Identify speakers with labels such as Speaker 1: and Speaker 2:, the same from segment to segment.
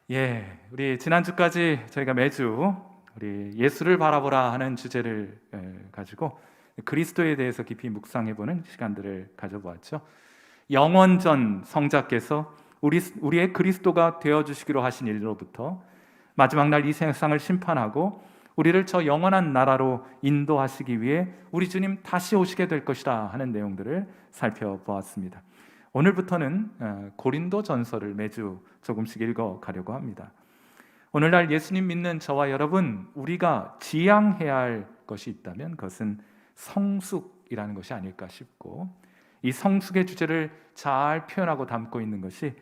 Speaker 1: 우리 지난주까지 저희가 매주 우리 예수를 바라보라 하는 주제를 가지고 그리스도에 대해서 깊이 묵상해보는 시간들을 가져보았죠. 영원전 성자께서 우리의 그리스도가 되어주시기로 하신 일로부터 마지막 날 이 세상을 심판하고 우리를 저 영원한 나라로 인도하시기 위해 우리 주님 다시 오시게 될 것이다 하는 내용들을 살펴보았습니다. 오늘부터는 고린도 전서를 매주 조금씩 읽어가려고 합니다. 오늘날 예수님 믿는 저와 여러분, 우리가 지향해야 할 것이 있다면 그것은 성숙이라는 것이 아닐까 싶고, 이 성숙의 주제를 잘 표현하고 담고 있는 것이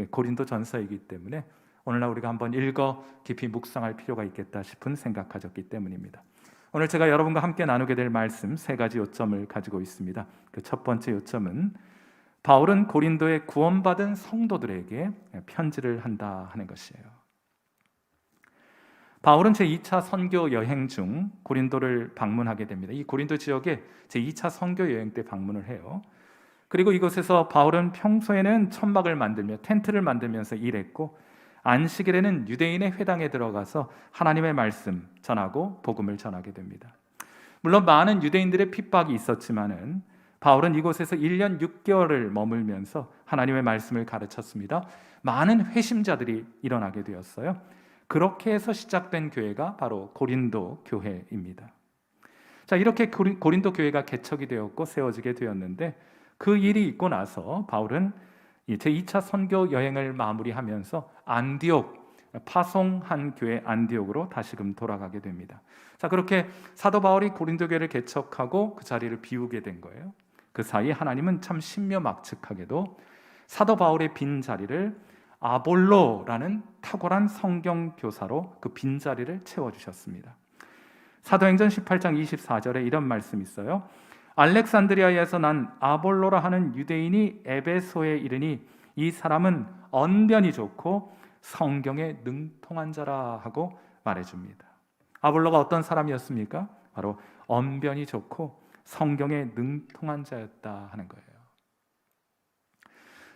Speaker 1: 고린도 전서이기 때문에 오늘날 우리가 한번 읽어 깊이 묵상할 필요가 있겠다 싶은 생각 가졌기 때문입니다. 오늘 제가 여러분과 함께 나누게 될 말씀 세 가지 요점을 가지고 있습니다. 그 첫 번째 요점은 바울은 고린도의 구원받은 성도들에게 편지를 한다 하는 것이에요. 바울은 제2차 선교 여행 중 고린도를 방문하게 됩니다. 이 고린도 지역에 제2차 선교 여행 때 방문을 해요. 그리고 이곳에서 바울은 평소에는 천막을 만들며 텐트를 만들면서 일했고, 안식일에는 유대인의 회당에 들어가서 하나님의 말씀 전하고 복음을 전하게 됩니다. 물론 많은 유대인들의 핍박이 있었지만은 바울은 이곳에서 1년 6개월을 머물면서 하나님의 말씀을 가르쳤습니다. 많은 회심자들이 일어나게 되었어요. 그렇게 해서 시작된 교회가 바로 고린도 교회입니다. 자, 이렇게 고린도 교회가 개척이 되었고 세워지게 되었는데, 그 일이 있고 나서 바울은 제2차 선교 여행을 마무리하면서 안디옥, 파송한 교회 안디옥으로 다시금 돌아가게 됩니다. 자, 그렇게 사도 바울이 고린도 교회를 개척하고 그 자리를 비우게 된 거예요. 그 사이 하나님은 참 신묘막측하게도 사도 바울의 빈 자리를 아볼로라는 탁월한 성경 교사로 그 빈 자리를 채워주셨습니다. 사도행전 18장 24절에 이런 말씀이 있어요. 알렉산드리아에서 난 아볼로라 하는 유대인이 에베소에 이르니 이 사람은 언변이 좋고 성경에 능통한 자라 하고 말해줍니다. 아볼로가 어떤 사람이었습니까? 바로 언변이 좋고 성경에 능통한 자였다 하는 거예요.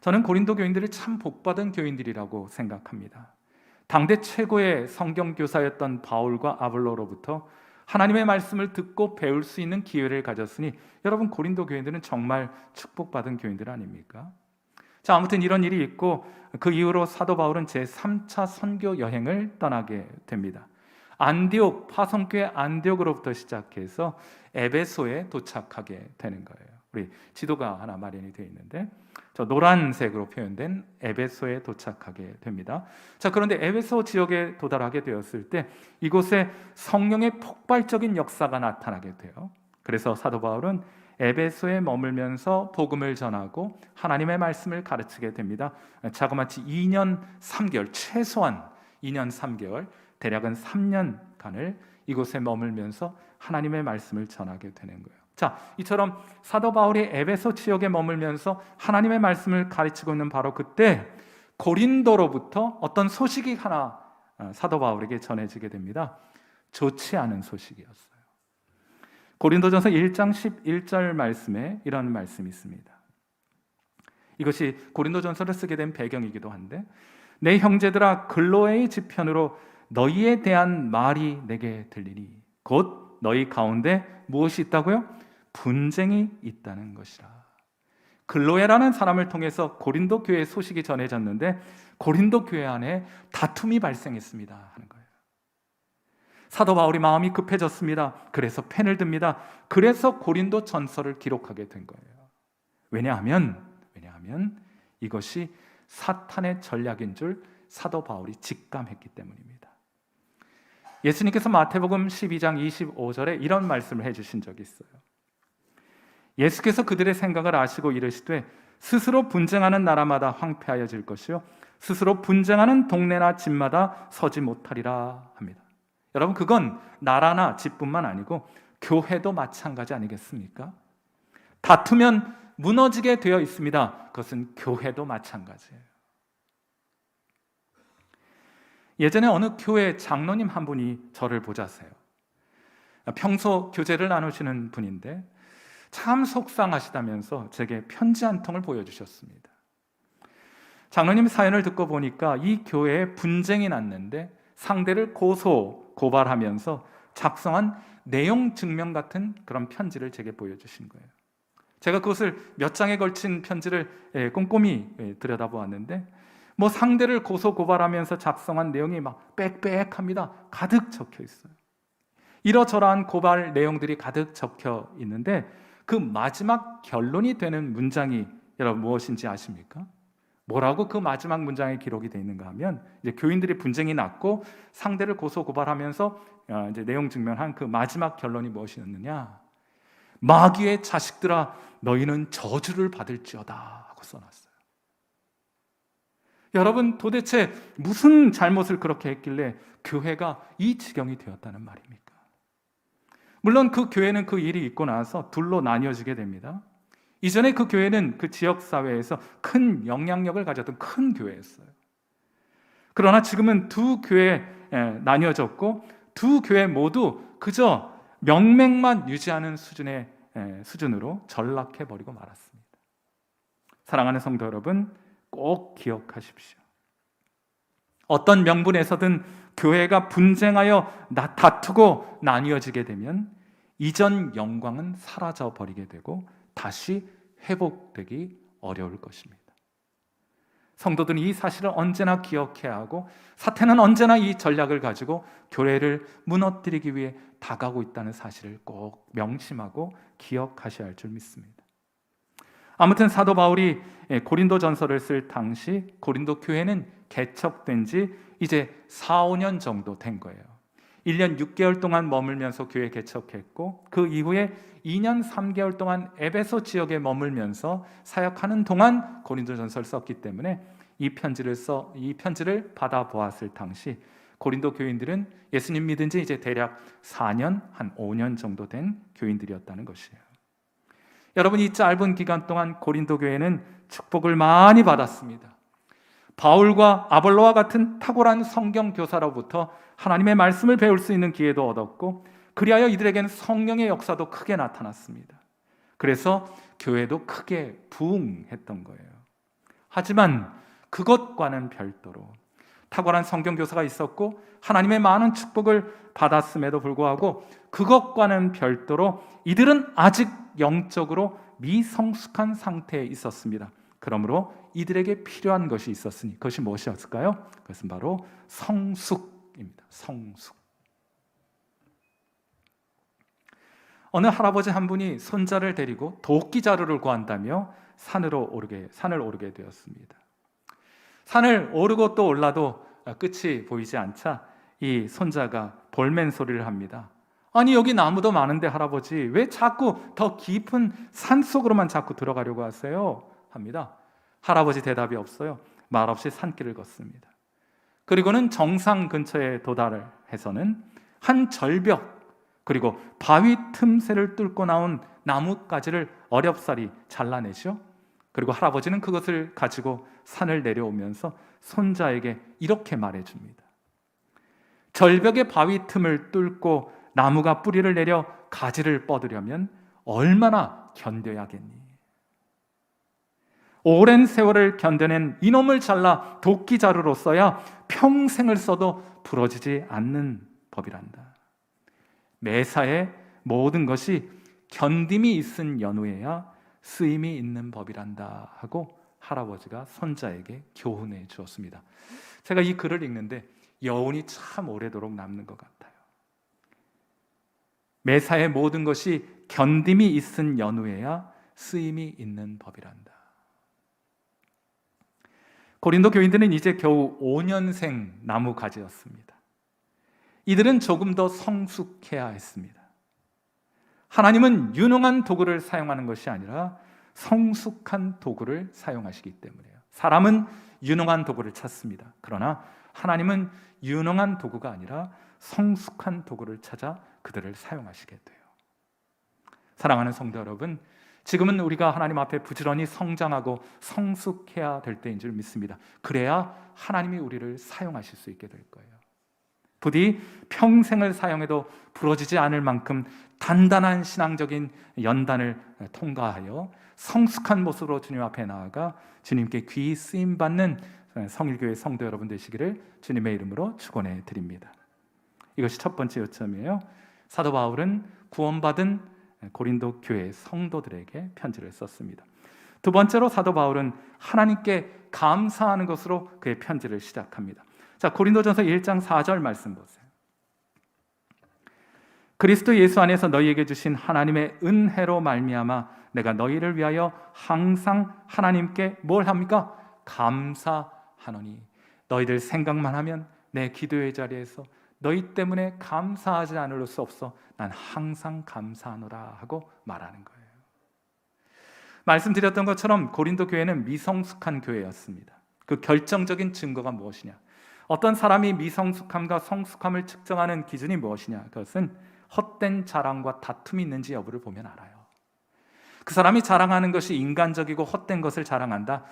Speaker 1: 저는 고린도 교인들이 참 복받은 교인들이라고 생각합니다. 당대 최고의 성경 교사였던 바울과 아볼로로부터 하나님의 말씀을 듣고 배울 수 있는 기회를 가졌으니 여러분, 고린도 교인들은 정말 축복받은 교인들 아닙니까? 자, 아무튼 이런 일이 있고 그 이후로 사도 바울은 제3차 선교 여행을 떠나게 됩니다. 안디옥, 파송교회 안디옥으로부터 시작해서 에베소에 도착하게 되는 거예요. 우리 지도가 하나 마련이 되어 있는데 저 노란색으로 표현된 에베소에 도착하게 됩니다. 자, 그런데 에베소 지역에 도달하게 되었을 때 이곳에 성령의 폭발적인 역사가 나타나게 돼요. 그래서 사도 바울은 에베소에 머물면서 복음을 전하고 하나님의 말씀을 가르치게 됩니다. 자그마치 2년 3개월, 최소한 2년 3개월, 대략은 3년간을 이곳에 머물면서 하나님의 말씀을 전하게 되는 거예요. 자, 이처럼 사도 바울이 에베소 지역에 머물면서 하나님의 말씀을 가르치고 있는 바로 그때 고린도로부터 어떤 소식이 하나 사도 바울에게 전해지게 됩니다. 좋지 않은 소식이었어요. 고린도전서 1장 11절 말씀에 이런 말씀이 있습니다. 이것이 고린도전서를 쓰게 된 배경이기도 한데, 내 형제들아, 글로에의 지편으로 너희에 대한 말이 내게 들리니 곧 너희 가운데 무엇이 있다고요? 분쟁이 있다는 것이라. 글로에라는 사람을 통해서 고린도 교회의 소식이 전해졌는데 고린도 교회 안에 다툼이 발생했습니다 하는 거예요. 사도 바울이 마음이 급해졌습니다. 그래서 펜을 듭니다. 그래서 고린도 전서를 기록하게 된 거예요. 왜냐하면 이것이 사탄의 전략인 줄 사도 바울이 직감했기 때문입니다. 예수님께서 마태복음 12장 25절에 이런 말씀을 해주신 적이 있어요. 예수께서 그들의 생각을 아시고 이르시되 스스로 분쟁하는 나라마다 황폐하여질 것이요 스스로 분쟁하는 동네나 집마다 서지 못하리라 합니다. 여러분, 그건 나라나 집뿐만 아니고 교회도 마찬가지 아니겠습니까? 다투면 무너지게 되어 있습니다. 그것은 교회도 마찬가지예요. 예전에 어느 교회 장로님 한 분이 저를 보자세요. 평소 교제를 나누시는 분인데 참 속상하시다면서 제게 편지 한 통을 보여주셨습니다. 장로님 사연을 듣고 보니까 이 교회에 분쟁이 났는데 상대를 고발하면서 작성한 내용 증명 같은 그런 편지를 제게 보여주신 거예요. 제가 그것을 몇 장에 걸친 편지를 꼼꼼히 들여다보았는데 상대를 고발하면서 작성한 내용이 막 빽빽합니다. 가득 적혀 있어요. 이러저러한 고발 내용들이 가득 적혀 있는데 그 마지막 결론이 되는 문장이 여러분 무엇인지 아십니까? 뭐라고 그 마지막 문장에 기록이 되어 있는가 하면 이제 교인들이 분쟁이 났고 상대를 고발하면서 이제 내용 증명한 그 마지막 결론이 무엇이었느냐? 마귀의 자식들아 너희는 저주를 받을지어다 하고 써놨어요. 여러분 도대체 무슨 잘못을 그렇게 했길래 교회가 이 지경이 되었다는 말입니까? 물론 그 교회는 그 일이 있고 나서 둘로 나뉘어지게 됩니다. 이전에 그 교회는 그 지역사회에서 큰 영향력을 가졌던 큰 교회였어요. 그러나 지금은 두 교회에 나뉘어졌고 두 교회 모두 그저 명맥만 유지하는 수준으로 전락해버리고 말았습니다. 사랑하는 성도 여러분, 꼭 기억하십시오. 어떤 명분에서든 교회가 분쟁하여 다투고 나뉘어지게 되면 이전 영광은 사라져 버리게 되고 다시 회복되기 어려울 것입니다. 성도들은 이 사실을 언제나 기억해야 하고 사탄은 언제나 이 전략을 가지고 교회를 무너뜨리기 위해 다가오고 있다는 사실을 꼭 명심하고 기억하셔야 할 줄 믿습니다. 아무튼 사도 바울이 고린도전서를 쓸 당시 고린도 교회는 개척된 지 이제 4, 5년 정도 된 거예요. 1년 6개월 동안 머물면서 교회 개척했고 그 이후에 2년 3개월 동안 에베소 지역에 머물면서 사역하는 동안 고린도전서를 썼기 때문에 이 편지를 받아보았을 당시 고린도 교인들은 예수님 믿은 지 이제 대략 4년, 한 5년 정도 된 교인들이었다는 것이에요. 여러분, 이 짧은 기간 동안 고린도 교회는 축복을 많이 받았습니다. 바울과 아볼로와 같은 탁월한 성경 교사로부터 하나님의 말씀을 배울 수 있는 기회도 얻었고 그리하여 이들에게는 성령의 역사도 크게 나타났습니다. 그래서 교회도 크게 부흥했던 거예요. 하지만 그것과는 별도로 탁월한 성경 교사가 있었고 하나님의 많은 축복을 받았음에도 불구하고 그것과는 별도로 이들은 아직 영적으로 미성숙한 상태에 있었습니다. 그러므로 이들에게 필요한 것이 있었으니 그것이 무엇이었을까요? 그것은 바로 성숙입니다. 성숙. 어느 할아버지 한 분이 손자를 데리고 도끼 자루를 구한다며 산을 오르게 되었습니다. 산을 오르고 또 올라도 끝이 보이지 않자 이 손자가 볼멘 소리를 합니다. 아니 여기 나무도 많은데 할아버지 왜 자꾸 더 깊은 산 속으로만 자꾸 들어가려고 하세요? 합니다. 할아버지 대답이 없어요. 말없이 산길을 걷습니다. 그리고는 정상 근처에 도달을 해서는 한 절벽 그리고 바위 틈새를 뚫고 나온 나뭇가지를 어렵사리 잘라내죠. 그리고 할아버지는 그것을 가지고 산을 내려오면서 손자에게 이렇게 말해줍니다. 절벽의 바위 틈을 뚫고 나무가 뿌리를 내려 가지를 뻗으려면 얼마나 견뎌야겠니? 오랜 세월을 견뎌낸 이놈을 잘라 도끼 자루로 써야 평생을 써도 부러지지 않는 법이란다. 매사에 모든 것이 견딤이 있은 연후에야 쓰임이 있는 법이란다 하고 할아버지가 손자에게 교훈해 주었습니다. 제가 이 글을 읽는데 여운이 참 오래도록 남는 것 같아요. 매사에 모든 것이 견딤이 있은 연후에야 쓰임이 있는 법이란다. 고린도 교인들은 이제 겨우 5년생 나무가지였습니다. 이들은 조금 더 성숙해야 했습니다. 하나님은 유능한 도구를 사용하는 것이 아니라 성숙한 도구를 사용하시기 때문이에요. 사람은 유능한 도구를 찾습니다. 그러나 하나님은 유능한 도구가 아니라 성숙한 도구를 찾아 그들을 사용하시게 돼요. 사랑하는 성도 여러분, 지금은 우리가 하나님 앞에 부지런히 성장하고 성숙해야 될 때인 줄 믿습니다. 그래야 하나님이 우리를 사용하실 수 있게 될 거예요. 부디 평생을 사용해도 부러지지 않을 만큼 단단한 신앙적인 연단을 통과하여 성숙한 모습으로 주님 앞에 나아가 주님께 귀히 쓰임받는 성일교회 성도 여러분 되시기를 주님의 이름으로 축원해 드립니다. 이것이 첫 번째 요점이에요. 사도 바울은 구원받은 고린도 교회 성도들에게 편지를 썼습니다. 두 번째로 사도 바울은 하나님께 감사하는 것으로 그의 편지를 시작합니다. 자, 고린도전서 1장 4절 말씀 보세요. 그리스도 예수 안에서 너희에게 주신 하나님의 은혜로 말미암아 내가 너희를 위하여 항상 하나님께 뭘 합니까? 감사하노니. 너희들 생각만 하면 내 기도의 자리에서 너희 때문에 감사하지 않을 수 없어 난 항상 감사하노라 하고 말하는 거예요. 말씀드렸던 것처럼 고린도 교회는 미성숙한 교회였습니다. 그 결정적인 증거가 무엇이냐? 어떤 사람이 미성숙함과 성숙함을 측정하는 기준이 무엇이냐? 그것은 헛된 자랑과 다툼이 있는지 여부를 보면 알아요. 그 사람이 자랑하는 것이 인간적이고 헛된 것을 자랑한다.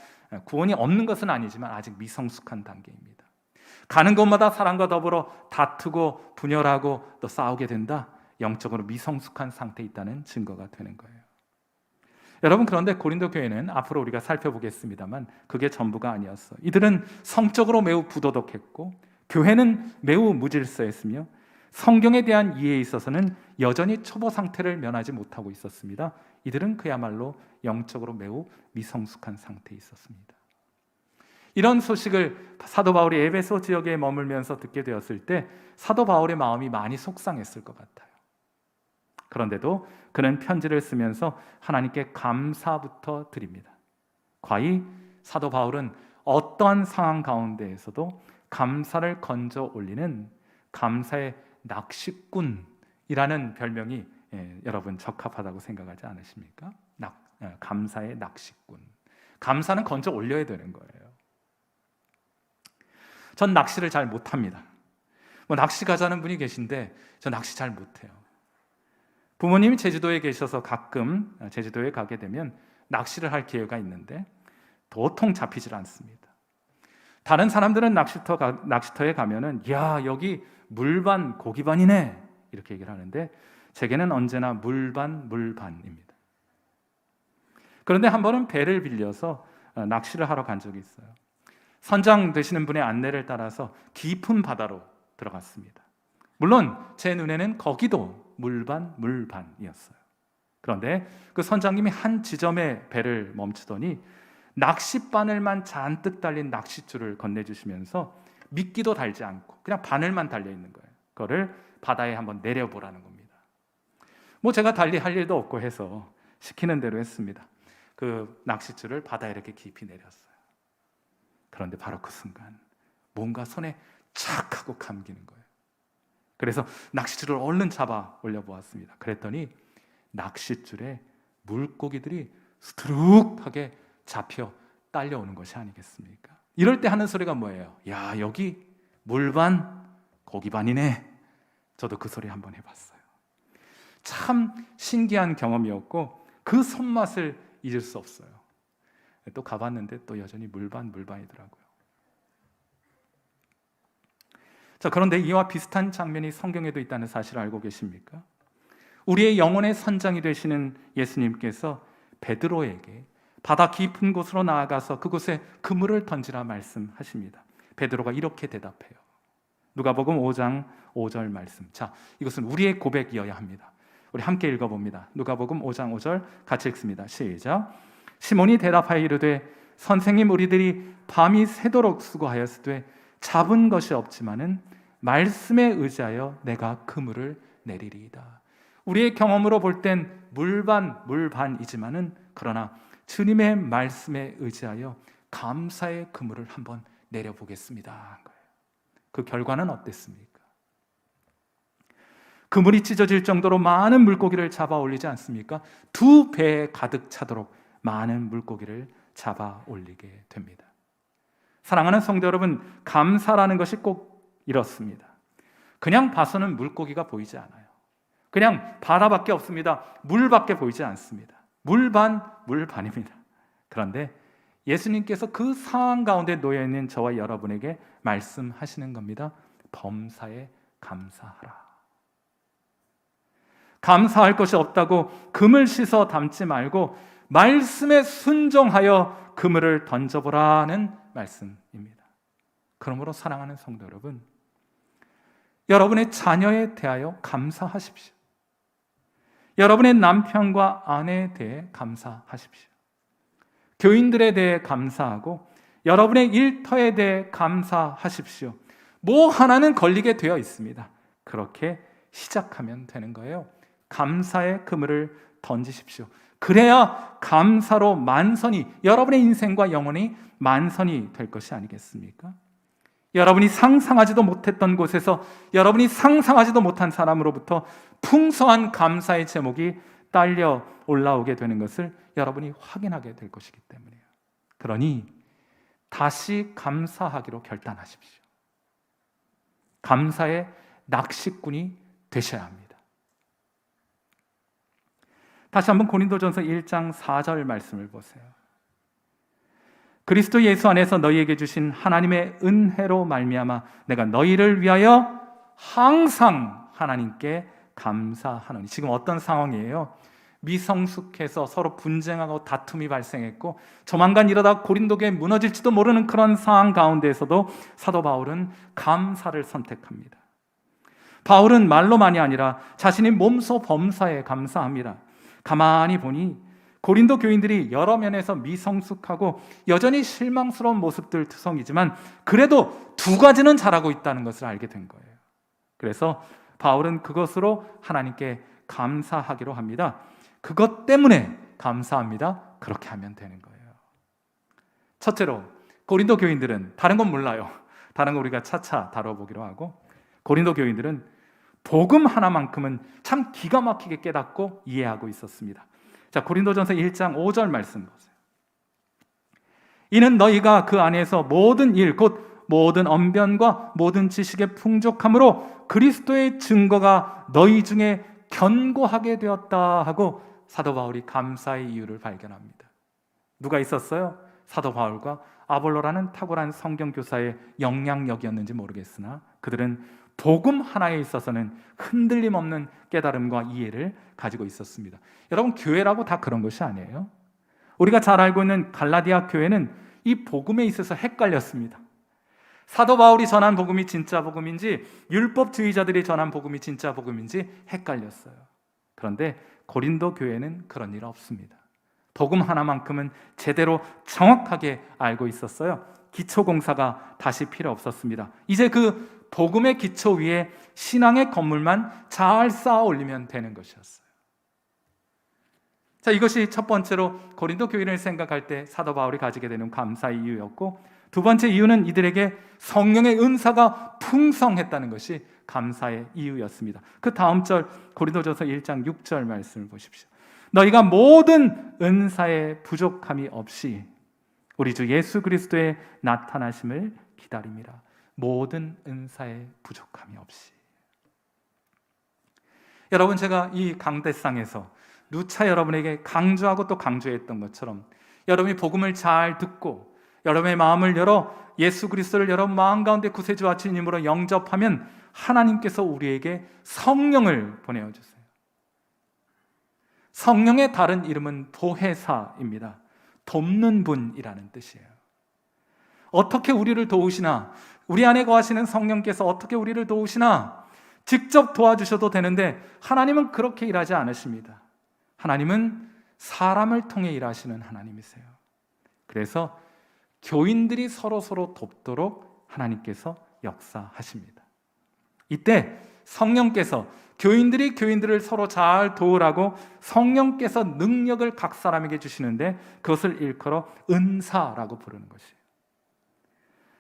Speaker 1: 구원이 없는 것은 아니지만 아직 미성숙한 단계입니다. 가는 곳마다 사람과 더불어 다투고 분열하고 또 싸우게 된다. 영적으로 미성숙한 상태에 있다는 증거가 되는 거예요. 여러분, 그런데 고린도 교회는 앞으로 우리가 살펴보겠습니다만 그게 전부가 아니었어요. 이들은 성적으로 매우 부도덕했고 교회는 매우 무질서했으며 성경에 대한 이해에 있어서는 여전히 초보 상태를 면하지 못하고 있었습니다. 이들은 그야말로 영적으로 매우 미성숙한 상태에 있었습니다. 이런 소식을 사도 바울이 에베소 지역에 머물면서 듣게 되었을 때 사도 바울의 마음이 많이 속상했을 것 같아요. 그런데도 그는 편지를 쓰면서 하나님께 감사부터 드립니다. 과히 사도 바울은 어떠한 상황 가운데에서도 감사를 건져 올리는 감사의 낚시꾼이라는 별명이 여러분 적합하다고 생각하지 않으십니까? 감사의 낚시꾼. 감사는 건져 올려야 되는 거예요. 전 낚시를 잘 못합니다. 낚시 가자는 분이 계신데 저 낚시 잘 못해요. 부모님이 제주도에 계셔서 가끔 제주도에 가게 되면 낚시를 할 기회가 있는데 도통 잡히질 않습니다. 다른 사람들은 낚시터에 가면은 야, 여기 물반 고기반이네 이렇게 얘기를 하는데 제게는 언제나 물반 물반입니다. 그런데 한 번은 배를 빌려서 낚시를 하러 간 적이 있어요. 선장 되시는 분의 안내를 따라서 깊은 바다로 들어갔습니다. 물론 제 눈에는 거기도 물반 물반이었어요. 그런데 그 선장님이 한 지점에 배를 멈추더니 낚싯바늘만 잔뜩 달린 낚싯줄을 건네주시면서 미끼도 달지 않고 그냥 바늘만 달려있는 거예요. 그거를 바다에 한번 내려보라는 겁니다. 제가 달리 할 일도 없고 해서 시키는 대로 했습니다. 그 낚싯줄을 바다에 이렇게 깊이 내렸어요. 그런데 바로 그 순간 뭔가 손에 착 하고 감기는 거예요. 그래서 낚싯줄을 얼른 잡아 올려보았습니다. 그랬더니 낚싯줄에 물고기들이 스트룩하게 잡혀 딸려오는 것이 아니겠습니까? 이럴 때 하는 소리가 뭐예요? 야, 여기 물반 고기반이네. 저도 그 소리 한번 해봤어요. 참 신기한 경험이었고 그 손맛을 잊을 수 없어요. 또 가봤는데 또 여전히 물반 물반이더라고요. 자, 그런데 이와 비슷한 장면이 성경에도 있다는 사실을 알고 계십니까? 우리의 영혼의 선장이 되시는 예수님께서 베드로에게 바다 깊은 곳으로 나아가서 그곳에 그물을 던지라 말씀하십니다. 베드로가 이렇게 대답해요. 누가복음 5장 5절 말씀. 자, 이것은 우리의 고백이어야 합니다. 우리 함께 읽어봅니다. 누가복음 5장 5절 같이 읽습니다. 시작. 시몬이 대답하여 이르되 선생님, 우리들이 밤이 새도록 수고하였으되 잡은 것이 없지만은 말씀에 의지하여 내가 그물을 내리리이다. 우리의 경험으로 볼 땐 물반 물반이지만은 그러나 주님의 말씀에 의지하여 감사의 그물을 한번 내려보겠습니다. 그 결과는 어땠습니까? 그물이 찢어질 정도로 많은 물고기를 잡아 올리지 않습니까? 2배에 가득 차도록 많은 물고기를 잡아 올리게 됩니다. 사랑하는 성도 여러분, 감사라는 것이 꼭 이렇습니다. 그냥 봐서는 물고기가 보이지 않아요. 그냥 바다밖에 없습니다. 물밖에 보이지 않습니다. 물반 물반입니다. 그런데 예수님께서 그 상황 가운데 놓여 있는 저와 여러분에게 말씀하시는 겁니다. 범사에 감사하라. 감사할 것이 없다고 그물 씻어 담지 말고 말씀에 순종하여 그물을 던져보라는 말씀입니다. 그러므로 사랑하는 성도 여러분, 여러분의 자녀에 대하여 감사하십시오. 여러분의 남편과 아내에 대해 감사하십시오. 교인들에 대해 감사하고 여러분의 일터에 대해 감사하십시오. 뭐 하나는 걸리게 되어 있습니다. 그렇게 시작하면 되는 거예요. 감사의 그물을 던지십시오. 그래야 감사로 만선이, 여러분의 인생과 영혼이 만선이 될 것이 아니겠습니까? 여러분이 상상하지도 못했던 곳에서 여러분이 상상하지도 못한 사람으로부터 풍성한 감사의 제목이 딸려 올라오게 되는 것을 여러분이 확인하게 될 것이기 때문이에요. 그러니 다시 감사하기로 결단하십시오. 감사의 낚시꾼이 되셔야 합니다. 다시 한번 고린도전서 1장 4절 말씀을 보세요. 그리스도 예수 안에서 너희에게 주신 하나님의 은혜로 말미암아 내가 너희를 위하여 항상 하나님께 감사하노니. 지금 어떤 상황이에요? 미성숙해서 서로 분쟁하고 다툼이 발생했고 조만간 이러다 고린도교회 무너질지도 모르는 그런 상황 가운데에서도 사도 바울은 감사를 선택합니다. 바울은 말로만이 아니라 자신이 몸소 범사에 감사합니다. 가만히 보니 고린도 교인들이 여러 면에서 미성숙하고 여전히 실망스러운 모습들 투성이지만 그래도 두 가지는 잘하고 있다는 것을 알게 된 거예요. 그래서 바울은 그것으로 하나님께 감사하기로 합니다. 그것 때문에 감사합니다. 그렇게 하면 되는 거예요. 첫째로 고린도 교인들은 다른 건 몰라요. 다른 거 우리가 차차 다뤄보기로 하고, 고린도 교인들은 복음 하나만큼은 참 기가 막히게 깨닫고 이해하고 있었습니다. 자, 고린도전서 1장 5절 말씀 보세요. 이는 너희가 그 안에서 모든 일, 곧 모든 언변과 모든 지식의 풍족함으로 그리스도의 증거가 너희 중에 견고하게 되었다 하고 사도 바울이 감사의 이유를 발견합니다. 누가 있었어요? 사도 바울과 아볼로라는 탁월한 성경교사의 영향력이었는지 모르겠으나 그들은 복음 하나에 있어서는 흔들림 없는 깨달음과 이해를 가지고 있었습니다. 여러분, 교회라고 다 그런 것이 아니에요. 우리가 잘 알고 있는 갈라디아 교회는 이 복음에 있어서 헷갈렸습니다. 사도 바울이 전한 복음이 진짜 복음인지 율법주의자들이 전한 복음이 진짜 복음인지 헷갈렸어요. 그런데 고린도 교회는 그런 일 없습니다. 복음 하나만큼은 제대로 정확하게 알고 있었어요. 기초공사가 다시 필요 없었습니다. 이제 그 복음의 기초 위에 신앙의 건물만 잘 쌓아 올리면 되는 것이었어요. 자, 이것이 첫 번째로 고린도 교회를 생각할 때 사도 바울이 가지게 되는 감사의 이유였고, 두 번째 이유는 이들에게 성령의 은사가 풍성했다는 것이 감사의 이유였습니다. 그 다음 절 고린도전서 1장 6절 말씀을 보십시오. 너희가 모든 은사의 부족함이 없이 우리 주 예수 그리스도의 나타나심을 기다립니다. 모든 은사의 부족함이 없이. 여러분, 제가 이 강대상에서 누차 여러분에게 강조하고 또 강조했던 것처럼 여러분이 복음을 잘 듣고 여러분의 마음을 열어 예수 그리스도를 여러분 마음 가운데 구세주와 주님으로 영접하면 하나님께서 우리에게 성령을 보내주세요. 성령의 다른 이름은 보혜사입니다. 돕는 분이라는 뜻이에요. 어떻게 우리를 도우시나, 우리 안에 거하시는 성령께서 어떻게 우리를 도우시나, 직접 도와주셔도 되는데 하나님은 그렇게 일하지 않으십니다. 하나님은 사람을 통해 일하시는 하나님이세요. 그래서 교인들이 서로 돕도록 하나님께서 역사하십니다. 이때 성령께서 교인들이 교인들을 서로 잘 도우라고 성령께서 능력을 각 사람에게 주시는데 그것을 일컬어 은사라고 부르는 것이에요.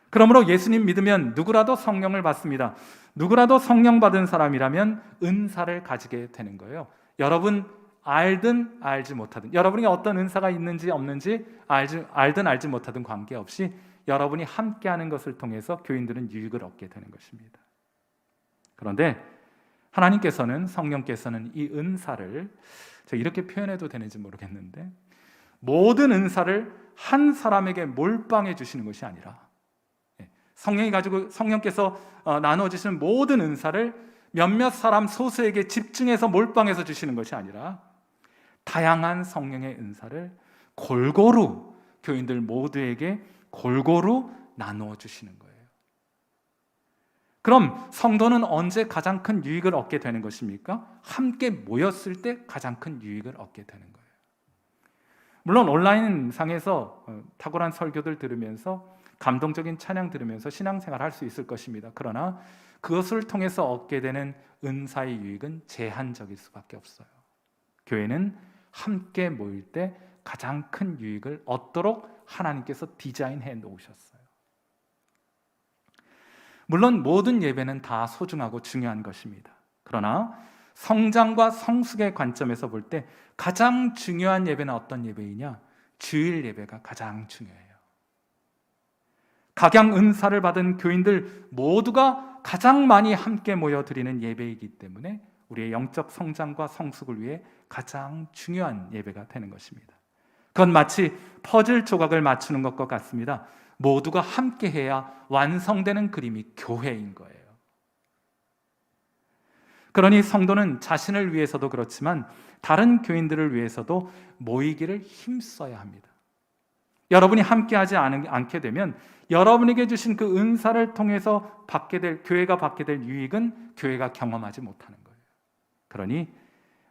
Speaker 1: 그러므로 예수님 믿으면 누구라도 성령을 받습니다. 누구라도 성령 받은 사람이라면 은사를 가지게 되는 거예요. 여러분 알든 알지 못하든, 여러분이 어떤 은사가 있는지 없는지 알든 알지 못하든 관계없이 여러분이 함께하는 것을 통해서 교인들은 유익을 얻게 되는 것입니다. 그런데 하나님께서는, 성령께서는 이 은사를 제가 이렇게 표현해도 되는지 모르겠는데 모든 은사를 한 사람에게 몰빵해 주시는 것이 아니라 성령께서 나누어 주시는 모든 은사를 몇몇 사람 소수에게 집중해서 몰빵해서 주시는 것이 아니라 다양한 성령의 은사를 골고루 교인들 모두에게 골고루 나누어 주시는 거예요. 그럼 성도는 언제 가장 큰 유익을 얻게 되는 것입니까? 함께 모였을 때 가장 큰 유익을 얻게 되는 거예요. 물론 온라인 상에서 탁월한 설교들 들으면서 감동적인 찬양 들으면서 신앙생활 할 수 있을 것입니다. 그러나 그것을 통해서 얻게 되는 은사의 유익은 제한적일 수밖에 없어요. 교회는 함께 모일 때 가장 큰 유익을 얻도록 하나님께서 디자인해 놓으셨어요. 물론 모든 예배는 다 소중하고 중요한 것입니다. 그러나 성장과 성숙의 관점에서 볼 때 가장 중요한 예배는 어떤 예배이냐? 주일 예배가 가장 중요해요. 각양 은사를 받은 교인들 모두가 가장 많이 함께 모여 드리는 예배이기 때문에 우리의 영적 성장과 성숙을 위해 가장 중요한 예배가 되는 것입니다. 그건 마치 퍼즐 조각을 맞추는 것과 같습니다. 모두가 함께 해야 완성되는 그림이 교회인 거예요. 그러니 성도는 자신을 위해서도 그렇지만 다른 교인들을 위해서도 모이기를 힘써야 합니다. 여러분이 함께하지 않게 되면 여러분에게 주신 그 은사를 통해서 교회가 받게 될 유익은 교회가 경험하지 못하는 거예요. 그러니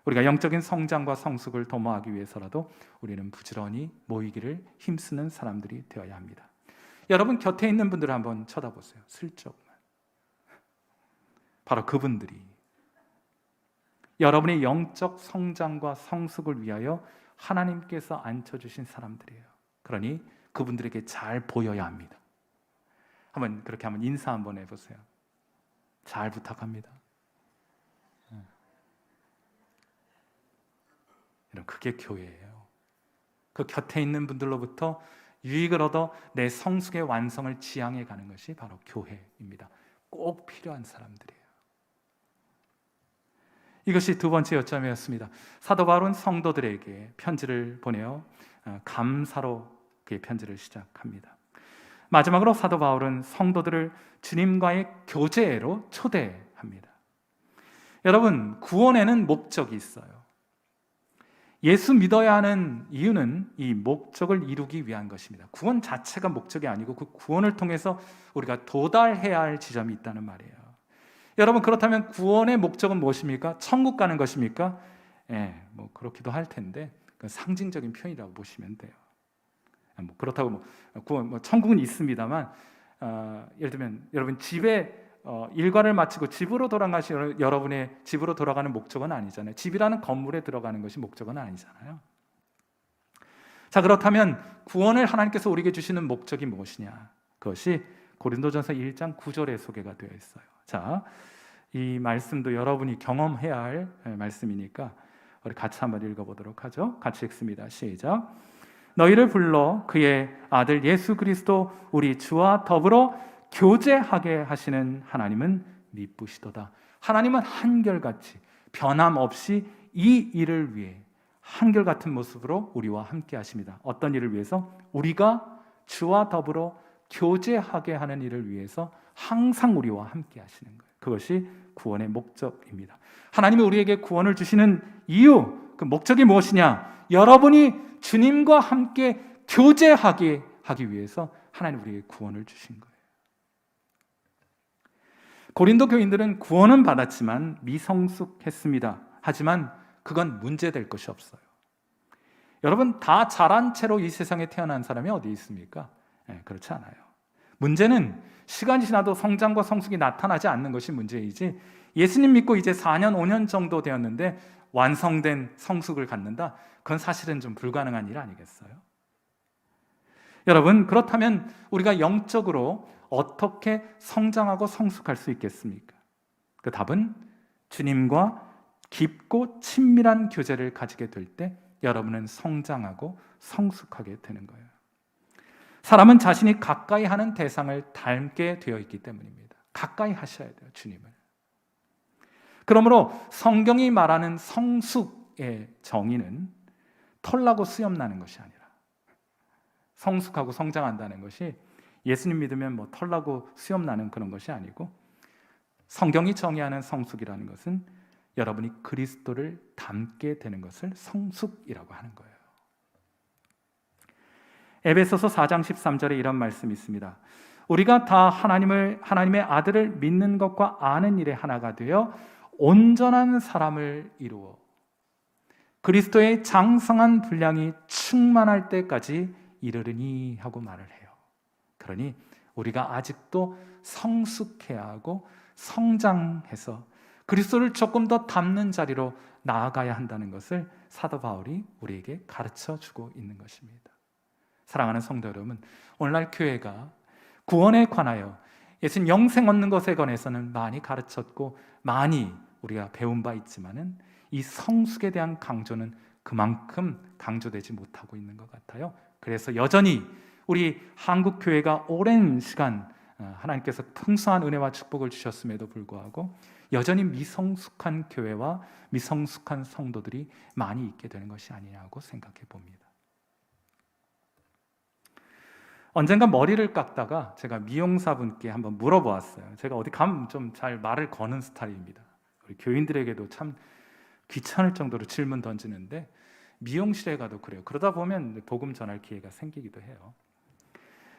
Speaker 1: 우리가 영적인 성장과 성숙을 도모하기 위해서라도 우리는 부지런히 모이기를 힘쓰는 사람들이 되어야 합니다. 여러분 곁에 있는 분들을 한번 쳐다보세요. 슬쩍만. 바로 그분들이 여러분의 영적 성장과 성숙을 위하여 하나님께서 앉혀주신 사람들이에요. 그러니 그분들에게 잘 보여야 합니다. 그렇게 한번 인사 한번 해보세요. 잘 부탁합니다. 여러분, 그게 교회예요. 그 곁에 있는 분들로부터 유익을 얻어 내 성숙의 완성을 지향해 가는 것이 바로 교회입니다. 꼭 필요한 사람들이에요. 이것이 두 번째 요점이었습니다. 사도 바울은 성도들에게 편지를 보내어 감사로 그의 편지를 시작합니다. 마지막으로 사도 바울은 성도들을 주님과의 교제로 초대합니다. 여러분, 구원에는 목적이 있어요. 예수 믿어야 하는 이유는 이 목적을 이루기 위한 것입니다. 구원 자체가 목적이 아니고 그 구원을 통해서 우리가 도달해야 할 지점이 있다는 말이에요. 여러분, 그렇다면 구원의 목적은 무엇입니까? 천국 가는 것입니까? 그렇기도 할 텐데 상징적인 표현이라고 보시면 돼요. 그렇다고 천국은 있습니다만 예를 들면 여러분 집에 일과를 마치고 집으로 돌아가시는 여러분의 집으로 돌아가는 목적은 아니잖아요. 집이라는 건물에 들어가는 것이 목적은 아니잖아요. 자, 그렇다면 구원을 하나님께서 우리에게 주시는 목적이 무엇이냐? 그것이 고린도전서 1장 9절에 소개가 되어 있어요. 자, 이 말씀도 여러분이 경험해야 할 말씀이니까 우리 같이 한번 읽어보도록 하죠. 같이 읽습니다. 시작. 너희를 불러 그의 아들 예수 그리스도 우리 주와 더불어 교제하게 하시는 하나님은 미쁘시도다. 하나님은 한결같이 변함없이 이 일을 위해 한결같은 모습으로 우리와 함께 하십니다. 어떤 일을 위해서? 우리가 주와 더불어 교제하게 하는 일을 위해서 항상 우리와 함께 하시는 거예요. 그것이 구원의 목적입니다. 하나님이 우리에게 구원을 주시는 이유, 그 목적이 무엇이냐? 여러분이 주님과 함께 교제하게 하기 위해서 하나님 우리에게 구원을 주신 거예요. 고린도 교인들은 구원은 받았지만 미성숙했습니다. 하지만 그건 문제될 것이 없어요. 여러분, 다 자란 채로 이 세상에 태어난 사람이 어디 있습니까? 그렇지 않아요. 문제는 시간이 지나도 성장과 성숙이 나타나지 않는 것이 문제이지, 예수님 믿고 이제 4년, 5년 정도 되었는데 완성된 성숙을 갖는다? 그건 사실은 좀 불가능한 일 아니겠어요? 여러분, 그렇다면 우리가 영적으로 어떻게 성장하고 성숙할 수 있겠습니까? 그 답은 주님과 깊고 친밀한 교제를 가지게 될 때 여러분은 성장하고 성숙하게 되는 거예요. 사람은 자신이 가까이 하는 대상을 닮게 되어 있기 때문입니다. 가까이 하셔야 돼요, 주님을. 그러므로 성경이 말하는 성숙의 정의는 털나고 수염나는 것이 아니라 성숙하고 성장한다는 것이 예수님 믿으면 뭐 털나고 수염 나는 그런 것이 아니고, 성경이 정의하는 성숙이라는 것은 여러분이 그리스도를 닮게 되는 것을 성숙이라고 하는 거예요. 에베소서 4장 13절에 이런 말씀이 있습니다. 우리가 다 하나님의 아들을 믿는 것과 아는 일에 하나가 되어 온전한 사람을 이루어 그리스도의 장성한 분량이 충만할 때까지 이르르니 하고 말을 해요. 그러니 우리가 아직도 성숙해야 하고 성장해서 그리스도를 조금 더 닮는 자리로 나아가야 한다는 것을 사도 바울이 우리에게 가르쳐 주고 있는 것입니다. 사랑하는 성도 여러분, 오늘날 교회가 구원에 관하여 예수님 영생 얻는 것에 관해서는 많이 가르쳤고 많이 우리가 배운 바 있지만은 이 성숙에 대한 강조는 그만큼 강조되지 못하고 있는 것 같아요. 그래서 여전히 우리 한국 교회가 오랜 시간 하나님께서 풍성한 은혜와 축복을 주셨음에도 불구하고 여전히 미성숙한 교회와 미성숙한 성도들이 많이 있게 되는 것이 아니냐고 생각해 봅니다. 언젠가 머리를 깎다가 제가 미용사분께 한번 물어보았어요. 제가 어디 가면 좀 잘 말을 거는 스타일입니다. 우리 교인들에게도 참 귀찮을 정도로 질문 던지는데 미용실에 가도 그래요. 그러다 보면 복음 전할 기회가 생기기도 해요.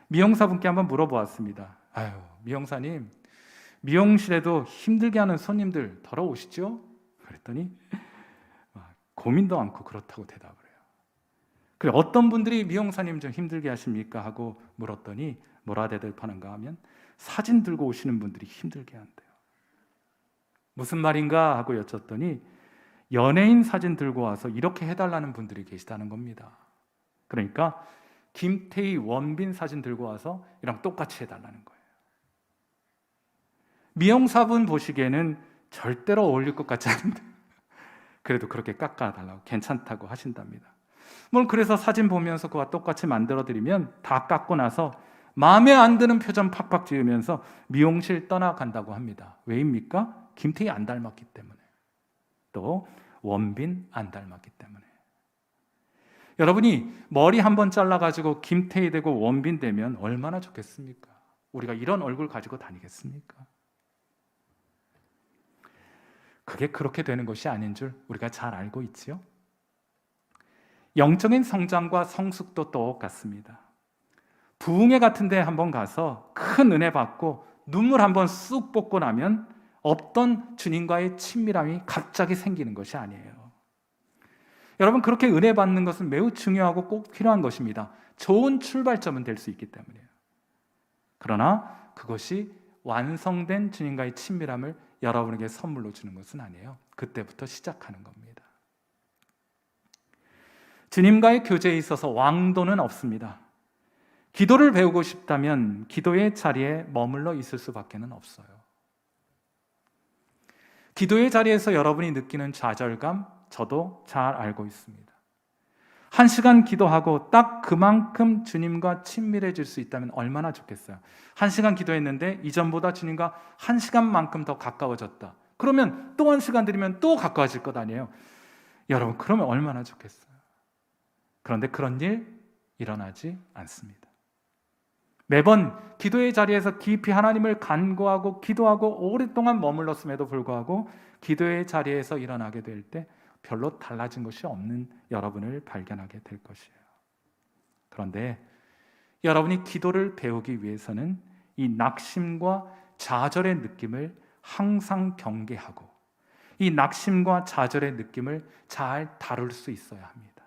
Speaker 1: 미용사분께 한번 물어보았습니다. 아유, 미용사님, 미용실에도 힘들게 하는 손님들 더러우시죠? 그랬더니 고민도 않고 그렇다고 대답을 해요. 그래, 어떤 분들이 미용사님 좀 힘들게 하십니까? 하고 물었더니 뭐라 대답하는가 하면 사진 들고 오시는 분들이 힘들게 한대요. 무슨 말인가 하고 여쭸더니 연예인 사진 들고 와서 이렇게 해달라는 분들이 계시다는 겁니다. 그러니까 김태희, 원빈 사진 들고 와서 이랑 똑같이 해달라는 거예요. 미용사분 보시기에는 절대로 어울릴 것 같지 않은데 그래도 그렇게 깎아달라고 괜찮다고 하신답니다. 물론 그래서 사진 보면서 그와 똑같이 만들어드리면 다 깎고 나서 마음에 안 드는 표정 팍팍 지으면서 미용실 떠나간다고 합니다. 왜입니까? 김태희 안 닮았기 때문에, 또 원빈 안 닮았기 때문에. 여러분이 머리 한번 잘라가지고 김태희 되고 원빈 되면 얼마나 좋겠습니까? 우리가 이런 얼굴 가지고 다니겠습니까? 그게 그렇게 되는 것이 아닌 줄 우리가 잘 알고 있지요? 영적인 성장과 성숙도 똑같습니다. 부흥회 같은 데 한번 가서 큰 은혜 받고 눈물 한번 쑥 뽑고 나면 없던 주님과의 친밀함이 갑자기 생기는 것이 아니에요. 여러분, 그렇게 은혜 받는 것은 매우 중요하고 꼭 필요한 것입니다. 좋은 출발점은 될 수 있기 때문이에요. 그러나 그것이 완성된 주님과의 친밀함을 여러분에게 선물로 주는 것은 아니에요. 그때부터 시작하는 겁니다. 주님과의 교제에 있어서 왕도는 없습니다. 기도를 배우고 싶다면 기도의 자리에 머물러 있을 수밖에 없어요. 기도의 자리에서 여러분이 느끼는 좌절감, 저도 잘 알고 있습니다. 1시간 기도하고 딱 그만큼 주님과 친밀해질 수 있다면 얼마나 좋겠어요. 1시간 기도했는데 이전보다 주님과 1시간만큼 더 가까워졌다. 그러면 또 1시간 드리면 또 가까워질 것 아니에요. 여러분, 그러면 얼마나 좋겠어요. 그런데 그런 일 일어나지 않습니다. 매번 기도의 자리에서 깊이 하나님을 간구하고 기도하고 오랫동안 머물렀음에도 불구하고 기도의 자리에서 일어나게 될 때 별로 달라진 것이 없는 여러분을 발견하게 될 것이에요. 그런데 여러분이 기도를 배우기 위해서는 이 낙심과 좌절의 느낌을 항상 경계하고 이 낙심과 좌절의 느낌을 잘 다룰 수 있어야 합니다.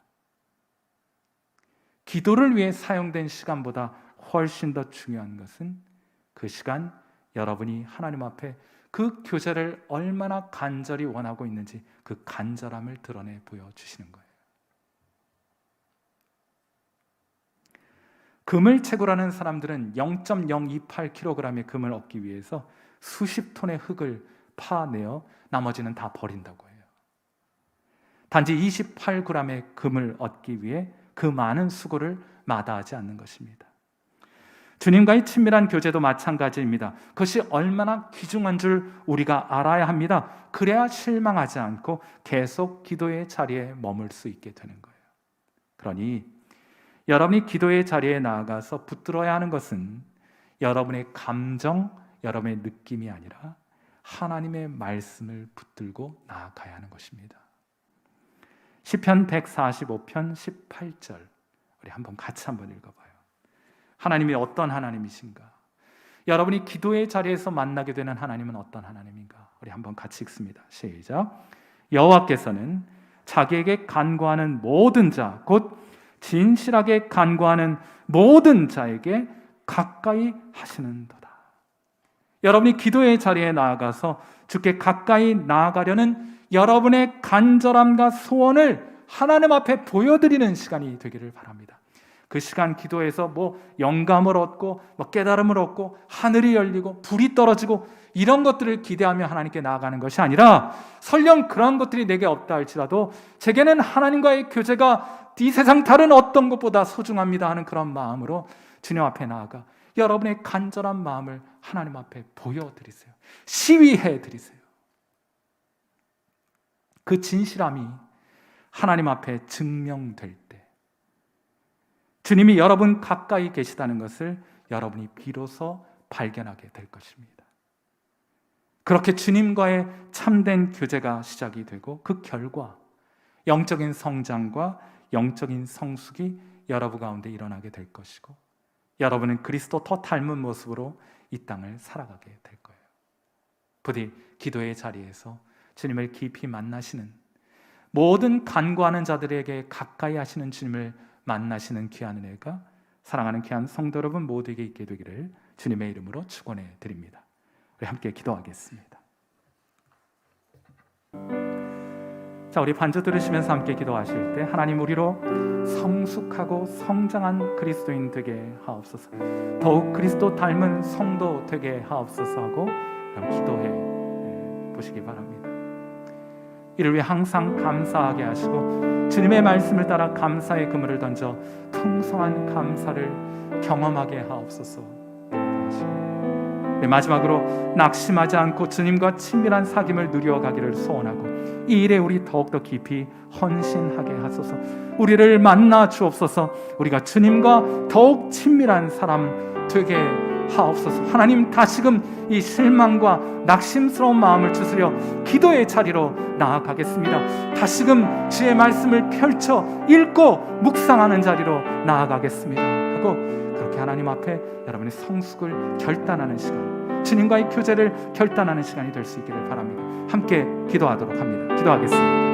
Speaker 1: 기도를 위해 사용된 시간보다 훨씬 더 중요한 것은 그 시간 여러분이 하나님 앞에 그 교제를 얼마나 간절히 원하고 있는지 그 간절함을 드러내 보여주시는 거예요. 금을 채굴하는 사람들은 0.028kg의 금을 얻기 위해서 수십 톤의 흙을 파내어 나머지는 다 버린다고 해요. 단지 28g의 금을 얻기 위해 그 많은 수고를 마다하지 않는 것입니다. 주님과의 친밀한 교제도 마찬가지입니다. 그것이 얼마나 귀중한 줄 우리가 알아야 합니다. 그래야 실망하지 않고 계속 기도의 자리에 머물 수 있게 되는 거예요. 그러니 여러분이 기도의 자리에 나아가서 붙들어야 하는 것은 여러분의 감정, 여러분의 느낌이 아니라 하나님의 말씀을 붙들고 나아가야 하는 것입니다. 시편 145편 18절 우리 같이 한번 읽어봐요. 하나님이 어떤 하나님이신가? 여러분이 기도의 자리에서 만나게 되는 하나님은 어떤 하나님인가? 우리 한번 같이 읽습니다. 시작. 여호와께서는 자기에게 간구하는 모든 자, 곧 진실하게 간구하는 모든 자에게 가까이 하시는도다. 여러분이 기도의 자리에 나아가서 주께 가까이 나아가려는 여러분의 간절함과 소원을 하나님 앞에 보여드리는 시간이 되기를 바랍니다. 그 시간 기도에서 영감을 얻고 깨달음을 얻고 하늘이 열리고 불이 떨어지고 이런 것들을 기대하며 하나님께 나아가는 것이 아니라, 설령 그런 것들이 내게 없다 할지라도 제게는 하나님과의 교제가 이 세상 다른 어떤 것보다 소중합니다 하는 그런 마음으로 주님 앞에 나아가 여러분의 간절한 마음을 하나님 앞에 보여드리세요. 시위해 드리세요. 그 진실함이 하나님 앞에 증명될 때 주님이 여러분 가까이 계시다는 것을 여러분이 비로소 발견하게 될 것입니다. 그렇게 주님과의 참된 교제가 시작이 되고 그 결과 영적인 성장과 영적인 성숙이 여러분 가운데 일어나게 될 것이고, 여러분은 그리스도 더 닮은 모습으로 이 땅을 살아가게 될 거예요. 부디 기도의 자리에서 주님을 깊이 만나시는, 모든 간구하는 자들에게 가까이 하시는 주님을 만나시는 귀한 은혜가 사랑하는 귀한 성도 여러분 모두에게 있게 되기를 주님의 이름으로 축원해 드립니다. 우리 함께 기도하겠습니다. 자, 우리 반주 들으시면서 함께 기도하실 때 하나님 우리로 성숙하고 성장한 그리스도인 되게 하옵소서, 더욱 그리스도 닮은 성도 되게 하옵소서 하고 기도해 보시기 바랍니다. 이를 위해 항상 감사하게 하시고 주님의 말씀을 따라 감사의 그물을 던져 풍성한 감사를 경험하게 하옵소서. 마지막으로 낙심하지 않고 주님과 친밀한 사귐을 누려가기를 소원하고 이 일에 우리 더욱더 깊이 헌신하게 하소서. 우리를 만나 주옵소서. 우리가 주님과 더욱 친밀한 사람 되게 하옵소서. 하나님, 다시금 이 실망과 낙심스러운 마음을 추스려 기도의 자리로 나아가겠습니다. 다시금 주의 말씀을 펼쳐 읽고 묵상하는 자리로 나아가겠습니다 하고, 그렇게 하나님 앞에 여러분의 성숙을 결단하는 시간, 주님과의 교제를 결단하는 시간이 될 수 있기를 바랍니다. 함께 기도하도록 합니다. 기도하겠습니다.